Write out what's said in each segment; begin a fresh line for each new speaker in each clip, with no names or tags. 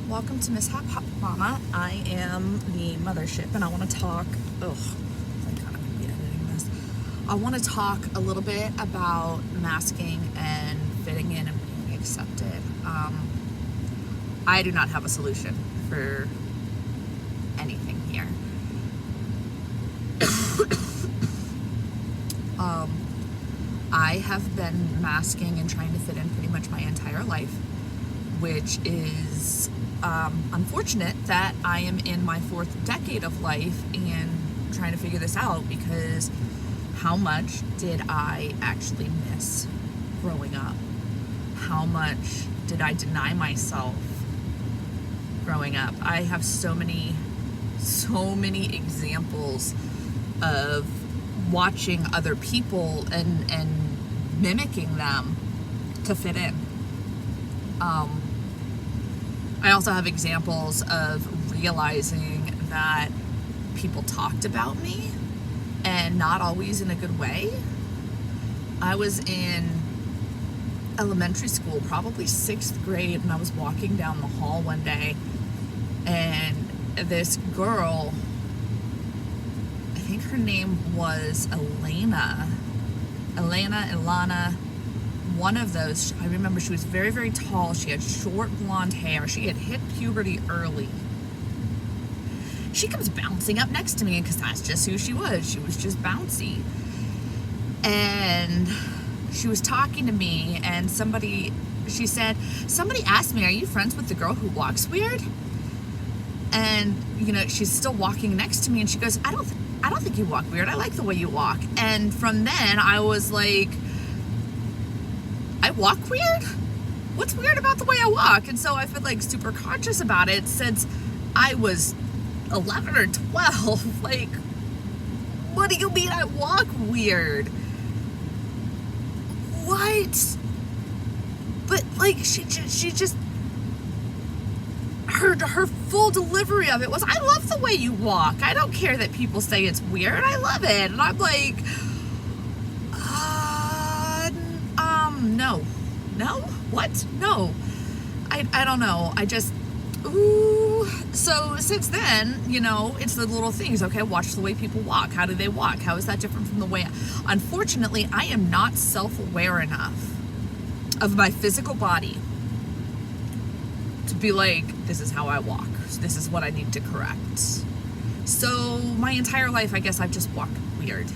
welcome to Miss Hop Hop Mama. I am the mothership and I want to talk, I'm kind of going to be editing this. I want to talk a little bit about masking and fitting in and being accepted. I do not have a solution for anything here. I have been masking and trying to fit in pretty much my entire life, which is unfortunate that I am in my 4th decade of life and trying to figure this out, because how much did I actually miss growing up? How much did I deny myself growing up? I have so many examples of watching other people and mimicking them to fit in. I also have examples of realizing that people talked about me and not always in a good way. I was in elementary school, probably 6th grade, and I was walking down the hall one day, and this girl, I think her name was Ilana, one of those. I remember she was very, very tall. She had short blonde hair. She had hit puberty early. She comes bouncing up next to me because that's just who she was. She was just bouncy. And she was talking to me, and she said, somebody asked me, are you friends with the girl who walks weird? And, she's still walking next to me, and she goes, I don't think you walk weird. I like the way you walk. And from then, I was like, I walk weird? What's weird about the way I walk? And so I've been super conscious about it since I was 11 or 12. What do you mean I walk weird? What? But she just, her full delivery of it was, I love the way you walk. I don't care that people say it's weird. I love it. And I'm like, no, what? No, I don't know. So since then, it's the little things. Okay, watch the way people walk. How do they walk? How is that different from the way? Unfortunately, I am not self-aware enough of my physical body to be like, this is how I walk. This is what I need to correct. So my entire life, I guess I've just walked weird.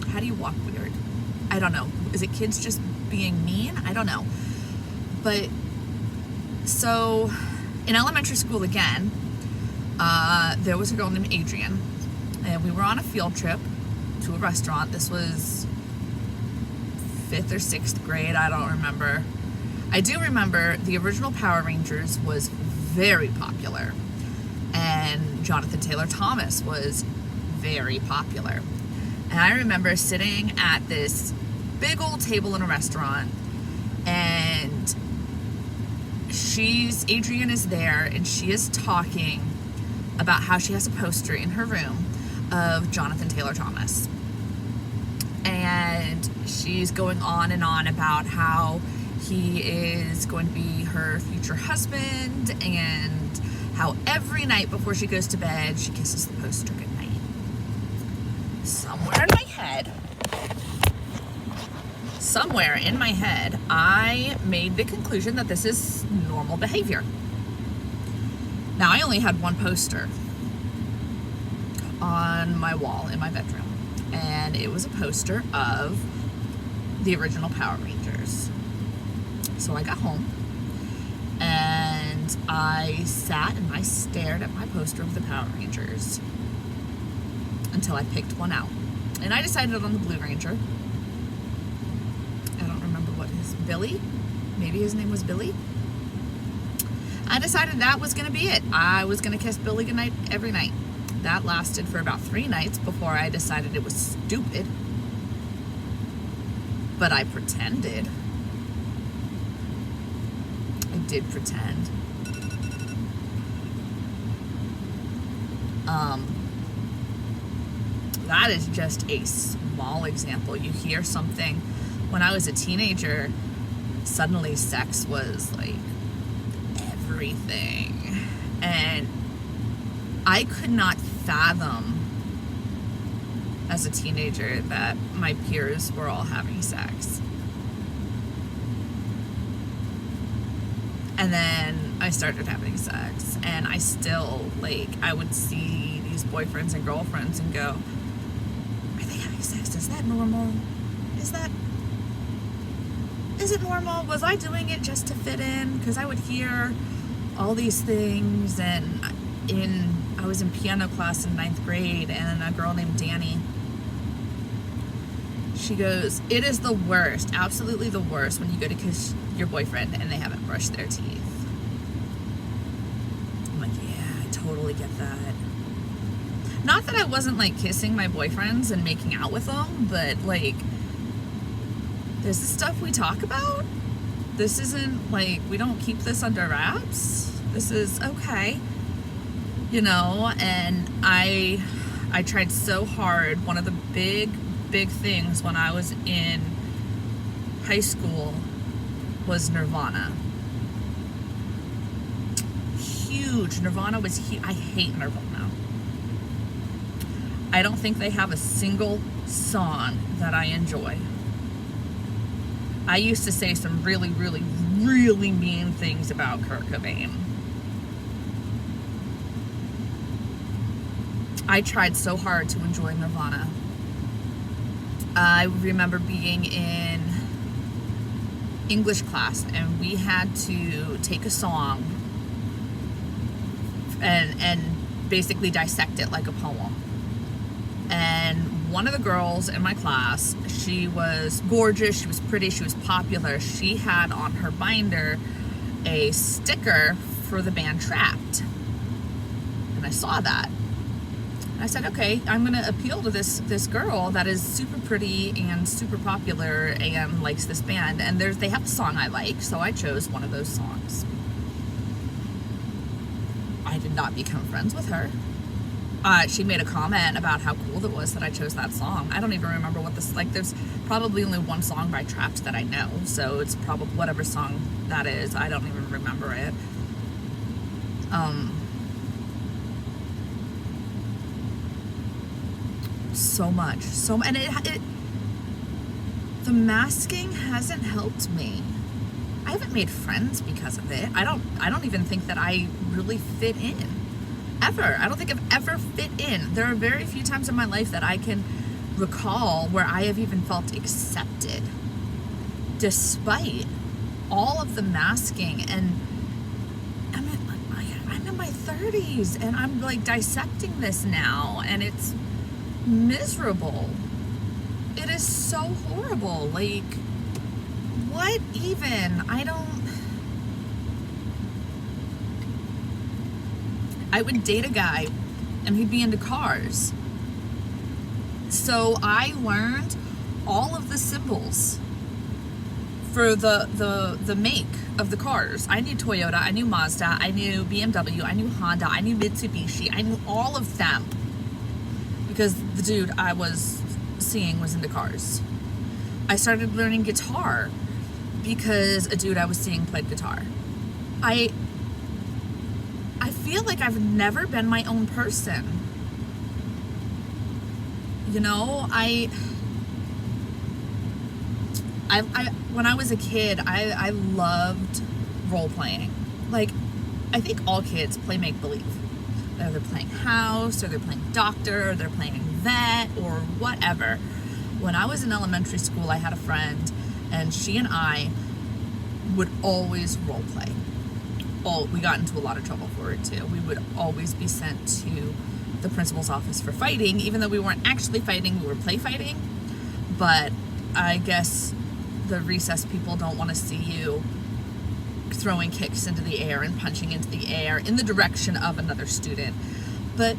How do you walk weird? I don't know. Is it kids just being mean? I don't know. But so in elementary school again, there was a girl named Adrian, and we were on a field trip to a restaurant. This was 5th or 6th grade. I don't remember. I do remember the original Power Rangers was very popular, and Jonathan Taylor Thomas was very popular. And I remember sitting at this big old table in a restaurant, and Adrian is there, and she is talking about how she has a poster in her room of Jonathan Taylor Thomas. And she's going on and on about how he is going to be her future husband, and how every night before she goes to bed, she kisses the poster goodnight. Somewhere in my head, I made the conclusion that this is normal behavior. Now, I only had one poster on my wall in my bedroom, and it was a poster of the original Power Rangers. So I got home, and I sat and I stared at my poster of the Power Rangers until I picked one out. And I decided on the Blue Ranger. I don't remember Billy? Maybe his name was Billy. I decided that was going to be it. I was going to kiss Billy goodnight every night. That lasted for about 3 nights before I decided it was stupid. But I pretended. I did pretend. That is just a small example. You hear something. When I was a teenager, suddenly sex was everything. And I could not fathom as a teenager that my peers were all having sex. And then I started having sex, and I still, like, I would see these boyfriends and girlfriends and go, are they having sex? Is that normal? Is it normal? Was I doing it just to fit in? Because I would hear all these things, and I was in piano class in 9th grade, and a girl named Danny, she goes, it is the worst, absolutely the worst, when you go to kiss your boyfriend and they haven't brushed their teeth. I'm like, yeah, I totally get that. Not that I wasn't, like, kissing my boyfriends and making out with them, but, like, this is stuff we talk about. This isn't, like, we don't keep this under wraps. This is okay, you know. And I tried so hard. One of the big things when I was in high school was Nirvana. Huge. Nirvana was huge. I hate Nirvana. I don't think they have a single song that I enjoy. I used to say some really, really, really mean things about Kurt Cobain. I tried so hard to enjoy Nirvana. I remember being in English class, and we had to take a song and basically dissect it like a poem. And one of the girls in my class, she was gorgeous, she was pretty, she was popular. She had on her binder a sticker for the band Trapped. And I saw that. I said, okay, I'm going to appeal to this girl that is super pretty and super popular and likes this band. And they have a song I like, so I chose one of those songs. I did not become friends with her. She made a comment about how cool it was that I chose that song. I don't even remember what this, like, there's probably only one song by Trapped that I know, so it's probably whatever song that is. I don't even remember it. So much, and it the masking hasn't helped me. I haven't made friends because of it. I don't even think that I really fit in ever. I don't think I've ever fit in. There are very few times in my life that I can recall where I have even felt accepted despite all of the masking. And I'm in my 30s, and I'm, like, dissecting this now, and it's miserable. It is so horrible. Like, what even? I would date a guy and he'd be into cars. So I learned all of the symbols for the make of the cars. I knew Toyota, I knew Mazda, I knew BMW, I knew Honda, I knew Mitsubishi, I knew all of them. Because the dude I was seeing was into cars. I started learning guitar because a dude I was seeing played guitar. I feel like I've never been my own person. You know, I when I was a kid, I loved role playing. Like, I think all kids play make-believe. They're playing house, or they're playing doctor, or they're playing vet, or whatever. When I was in elementary school, I had a friend, and she and I would always role play. We got into a lot of trouble for it too. We would always be sent to the principal's office for fighting, even though we weren't actually fighting, we were play fighting. But I guess the recess people don't want to see you throwing kicks into the air and punching into the air in the direction of another student. But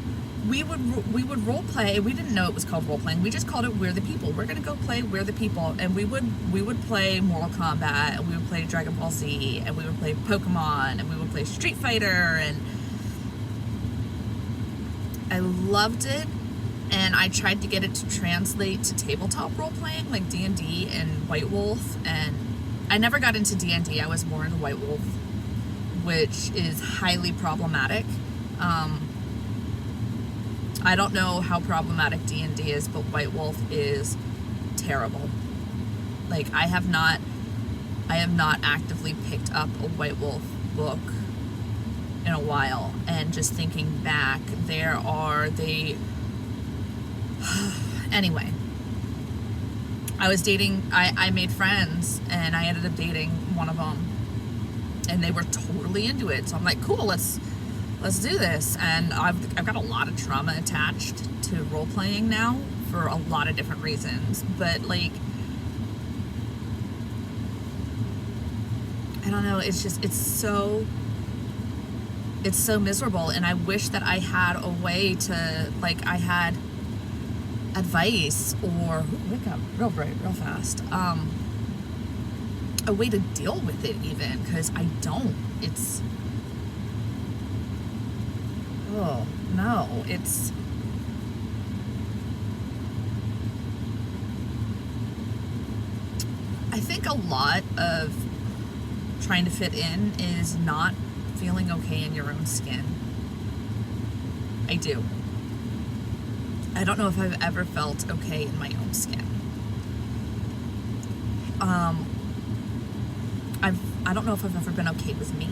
we would role play. We didn't know it was called role playing. We just called it We're the People. We're gonna go play We're the People, and we would play Mortal Kombat, and we would play Dragon Ball Z, and we would play Pokemon, and we would play Street Fighter, and I loved it. And I tried to get it to translate to tabletop role playing, like D&D and White Wolf, and I never got into D&D. I was more into White Wolf. which is highly problematic. I don't know how problematic D&D is, but White Wolf is terrible. Like, I have not actively picked up a White Wolf book in a while, and just thinking back, anyway, I made friends, and I ended up dating one of them, and they were totally into it. So I'm like, cool, let's do this. And I've got a lot of trauma attached to role playing now for a lot of different reasons. But like, I don't know, it's so miserable. And I wish that I had a way to, like, I had advice or wake up real bright, real fast. A way to deal with it, even, because I don't. It's, oh no, it's, I think a lot of trying to fit in is not feeling okay in your own skin. I do. I don't know if I've ever felt okay in my own skin. I don't know if I've ever been okay with me.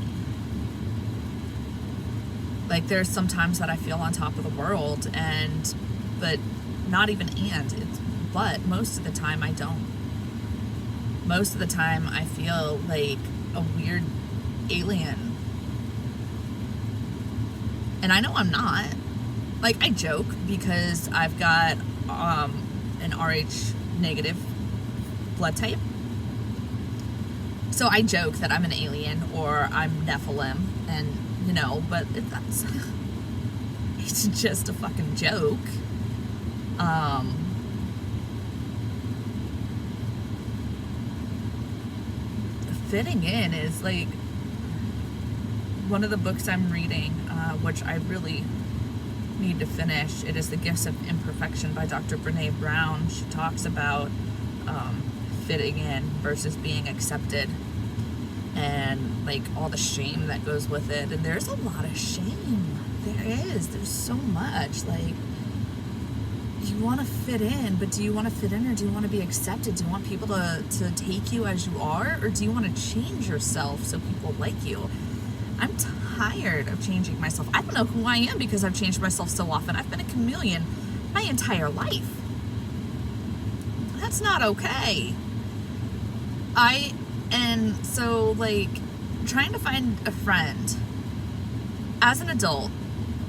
Like, there's some times that I feel on top of the world, but most of the time I don't. Most of the time I feel like a weird alien. And I know I'm not. Like, I joke because I've got an RH negative blood type. So I joke that I'm an alien or I'm Nephilim, and but it's just a fucking joke. Fitting in is like one of the books I'm reading, which I really need to finish. It is The Gifts of Imperfection by Dr. Brene Brown. She talks about fitting in versus being accepted, and like all the shame that goes with it. And there's a lot of shame. There's so much. Like, you want to fit in, but do you want to fit in, or do you want to be accepted? Do you want people to take you as you are, or do you want to change yourself so people like you? I'm tired of changing myself. I don't know who I am because I've changed myself so often. I've been a chameleon my entire life. That's not okay. And so, like, trying to find a friend as an adult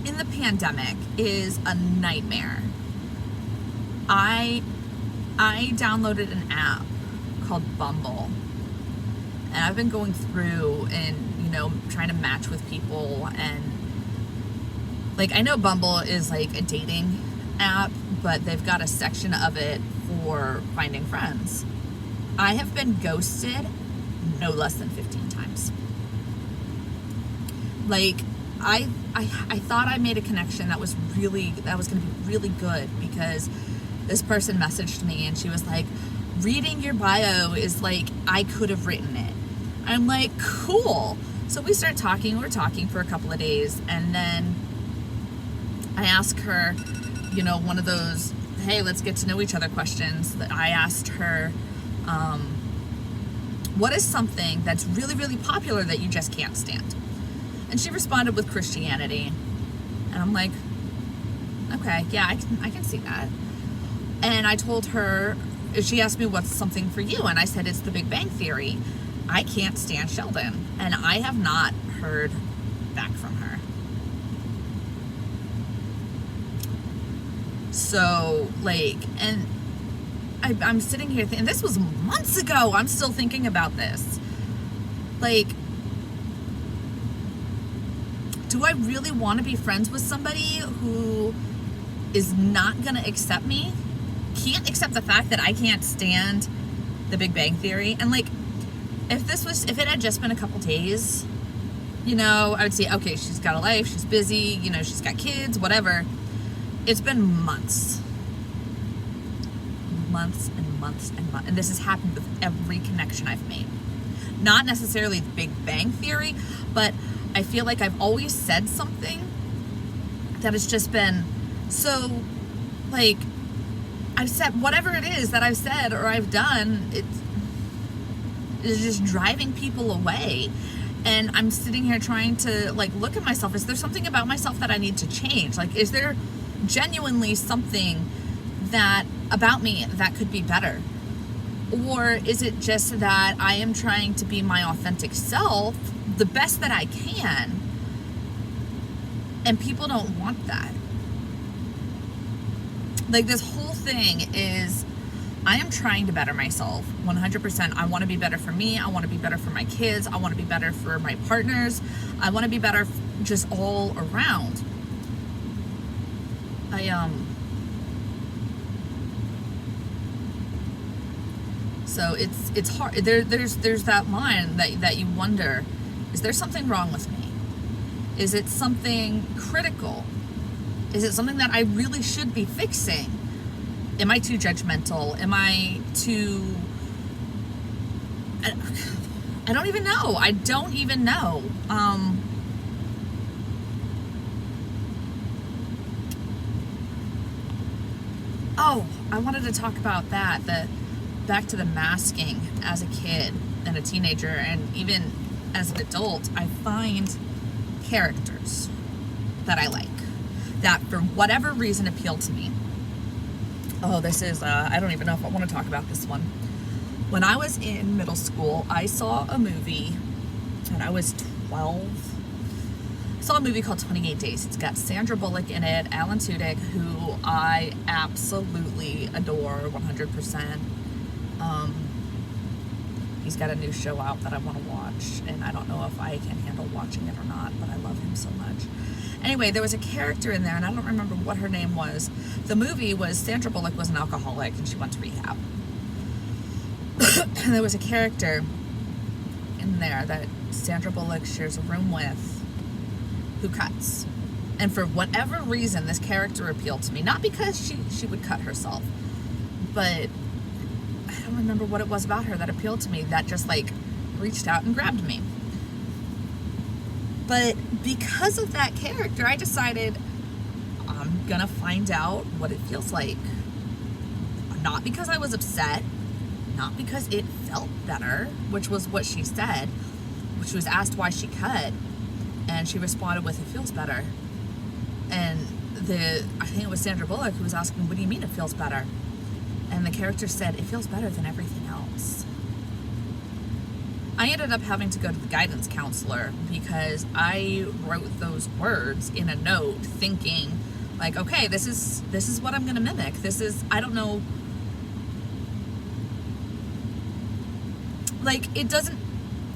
in the pandemic is a nightmare. I downloaded an app called Bumble, and I've been going through and trying to match with people, and like, I know Bumble is like a dating app, but they've got a section of it for finding friends. I have been ghosted no less than 15 times. Like, I thought I made a connection that was going to be really good, because this person messaged me and she was like, reading your bio is like, I could have written it. I'm like, cool. So we start talking. We're talking for a couple of days, and then I ask her, one of those, hey, let's get to know each other questions. That I asked her, what is something that's really, really popular that you just can't stand? And she responded with Christianity. And I'm like, okay, yeah, I can see that. And I told her, she asked me, what's something for you? And I said, it's The Big Bang Theory. I can't stand Sheldon. And I have not heard back from her. So, like, and I'm sitting here and this was months ago. I'm still thinking about this. Like, do I really want to be friends with somebody who is not going to accept me? Can't accept the fact that I can't stand The Big Bang Theory? And like, if it had just been a couple days, I would say, okay, she's got a life, she's busy, she's got kids, whatever. It's been months. Months and months and months. And this has happened with every connection I've made. not necessarily the Big Bang Theory, but I feel like I've always said something that has just been so, like, I've said whatever it is that I've said or I've done, it's just driving people away. And I'm sitting here trying to, like, look at myself. Is there something about myself that I need to change? Like, is there genuinely something that about me that could be better? Or is it just that I am trying to be my authentic self the best that I can, and people don't want that? Like, this whole thing is, I am trying to better myself 100%. I want to be better for me. I want to be better for my kids. I want to be better for my partners. I want to be better just all around. So it's hard. There's that line that you wonder, is there something wrong with me? Is it something critical? Is it something that I really should be fixing? Am I too judgmental? Am I too... I don't even know. I don't even know. Oh, I wanted to talk about that. Back to the masking as a kid and a teenager, and even as an adult, I find characters that I like, that for whatever reason appeal to me. Oh, this is, I don't even know if I want to talk about this one. When I was in middle school, I saw a movie, and I was 12. I saw a movie called 28 Days. It's got Sandra Bullock in it, Alan Tudyk, who I absolutely adore 100%. He's got a new show out that I want to watch, and I don't know if I can handle watching it or not, but I love him so much. Anyway, there was a character in there, and I don't remember what her name was. The movie was Sandra Bullock was an alcoholic, and she went to rehab. And there was a character in there that Sandra Bullock shares a room with who cuts. And for whatever reason, this character appealed to me. Not because she would cut herself, but I don't remember what it was about her that appealed to me, that just, like, reached out and grabbed me. But because of that character, I decided I'm gonna find out what it feels like. Not because I was upset, not because it felt better, which was what she said. She was asked why she cut, and she responded with, "It feels better." And I think it was Sandra Bullock who was asking, "What do you mean it feels better?" And the character said, "It feels better than everything else." I ended up having to go to the guidance counselor because I wrote those words in a note thinking, like, okay, this is what I'm going to mimic. This is, I don't know, like, it doesn't,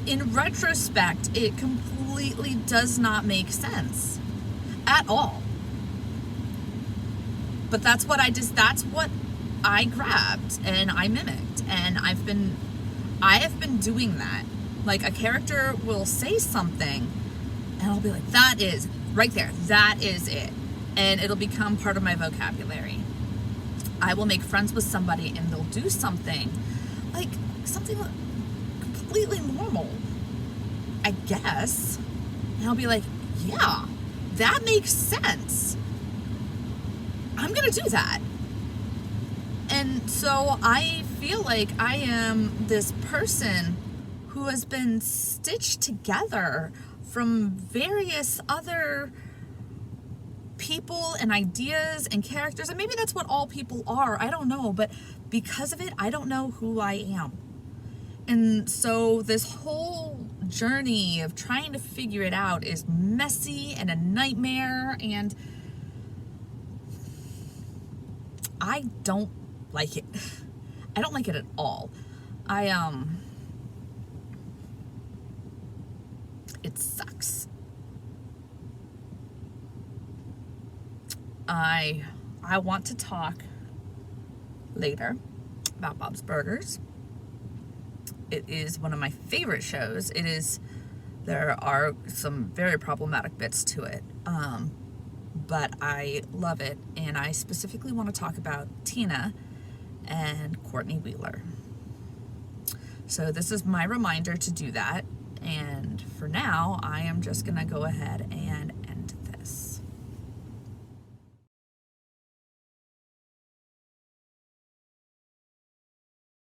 in retrospect, it completely does not make sense at all. But that's what I grabbed and I mimicked, and I have been doing that. Like, a character will say something and I'll be like, that is right there, that is it, and it'll become part of my vocabulary. I will make friends with somebody and they'll do something completely normal, I guess, and I'll be like, yeah, that makes sense, I'm gonna do that. And so I feel like I am this person who has been stitched together from various other people and ideas and characters, and maybe that's what all people are, I don't know, but because of it, I don't know who I am. And so this whole journey of trying to figure it out is messy and a nightmare, and I don't like it. I don't like it at all. It sucks. I want to talk later about Bob's Burgers. It is one of my favorite shows. There are some very problematic bits to it, but I love it, and I specifically want to talk about Tina and Courtney Wheeler. So this is my reminder to do that. And for now, I am just going to go ahead and